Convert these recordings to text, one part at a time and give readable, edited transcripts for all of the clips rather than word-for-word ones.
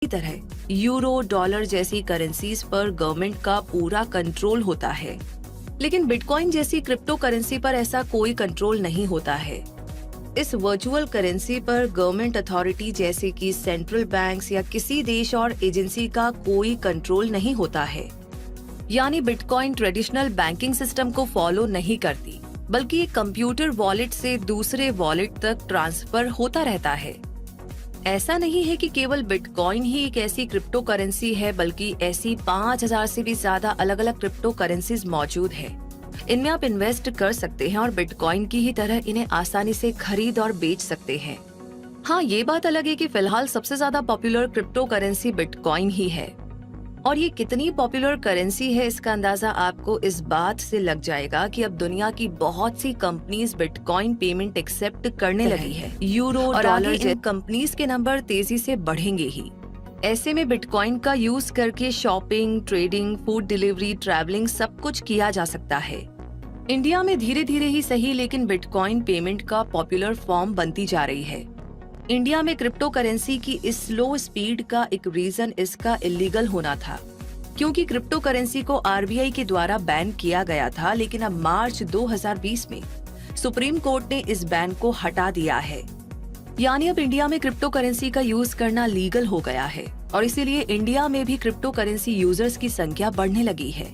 की तरह euro, dollar जैसी करेंसीज पर गवर्नमेंट का पूरा कंट्रोल होता है, लेकिन बिटकॉइन जैसी क्रिप्टो करेंसी पर ऐसा कोई कंट्रोल नहीं होता है। इस वर्चुअल करेंसी पर गवर्नमेंट अथॉरिटी जैसे कि सेंट्रल बैंक्स या किसी देश और एजेंसी का कोई कंट्रोल नहीं होता है। यानी बिटकॉइन ट्रेडिशनल बैंकिंग सिस्टम को फॉलो नहीं करती, बल्कि एक कंप्यूटर वॉलेट से दूसरे वॉलेट तक ट्रांसफर होता रहता है। ऐसा नहीं है कि केवल बिटकॉइन ही एक ऐसी क्रिप्टो करेंसी है, बल्कि ऐसी 5000 से भी ज्यादा अलग अलग क्रिप्टो करेंसीज मौजूद है। इनमें आप इन्वेस्ट कर सकते हैं और बिटकॉइन की ही तरह इन्हें आसानी से खरीद और बेच सकते हैं। हाँ, ये बात अलग है कि फिलहाल सबसे ज्यादा पॉपुलर क्रिप्टो करेंसी बिटकॉइन ही है। और ये कितनी पॉपुलर करेंसी है, इसका अंदाजा आपको इस बात से लग जाएगा कि अब दुनिया की बहुत सी कंपनीज बिटकॉइन पेमेंट एक्सेप्ट करने लगी है। यूरो, डॉलर इन कंपनीज के नंबर तेजी से बढ़ेंगे ही। ऐसे में बिटकॉइन का यूज करके shopping, trading, food delivery, travelling सब कुछ किया जा सकता है। इंडिया में धीरे धीरे ही सही, लेकिन बिटकॉइन पेमेंट का पॉपुलर फॉर्म बनती जा रही है। इंडिया में क्रिप्टो करेंसी की इस स्लो स्पीड का एक रीजन इसका इलीगल होना था, क्योंकि क्रिप्टो करेंसी को आरबीआई के द्वारा बैन किया गया था। लेकिन अब मार्च 2020 में सुप्रीम कोर्ट ने इस बैन को हटा दिया है। यानी अब इंडिया में क्रिप्टो करेंसी का यूज करना लीगल हो गया है और इसीलिए इंडिया में भी क्रिप्टो करेंसी यूजर्स की संख्या बढ़ने लगी है।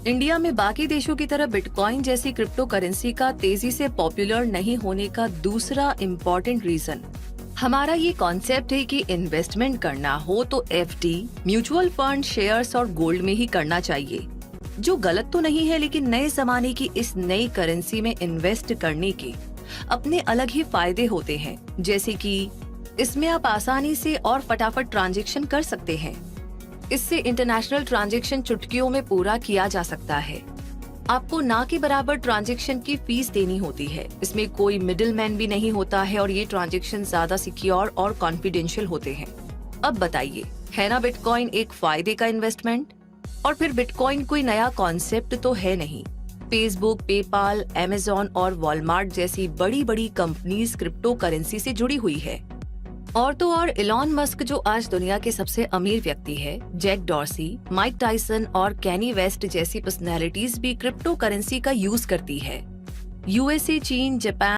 इंडिया में बाकी देशों की तरह बिटकॉइन जैसी क्रिप्टो करेंसी का तेजी से पॉपुलर नहीं होने का दूसरा इम्पोर्टेंट रीजन हमारा ये कॉन्सेप्ट है कि इन्वेस्टमेंट करना हो तो एफडी, म्यूचुअल फंड, शेयर्स और गोल्ड में ही करना चाहिए, जो गलत तो नहीं है, लेकिन नए जमाने की इस नई करेंसी में इन्वेस्ट करने के अपने अलग ही फायदे होते हैं। जैसे कि इसमें आप आसानी से और फटाफट ट्रांजैक्शन कर सकते हैं। इससे इंटरनेशनल ट्रांजैक्शन चुटकियों में पूरा किया जा सकता है। आपको ना के बराबर ट्रांजैक्शन की फीस देनी होती है। इसमें कोई मिडिल मैन भी नहीं होता है और ये ट्रांजैक्शन ज्यादा सिक्योर और कॉन्फिडेंशियल होते हैं। अब बताइए, है ना बिटकॉइन एक फायदे का इन्वेस्टमेंट? और फिर बिटकॉइन कोई नया कॉन्सेप्ट तो है नहीं। फेसबुक, पेपाल, अमेज़न और वॉलमार्ट जैसी बड़ी बड़ी कंपनीज क्रिप्टो करेंसी से जुड़ी हुई है। और तो और इलॉन मस्क, जो आज दुनिया के सबसे अमीर व्यक्ति है, जैक डॉर्सी, माइक टायसन और कैनी वेस्ट जैसी पर्सनैलिटीज भी क्रिप्टो करेंसी का यूज करती है। यूएसए, चीन, जापान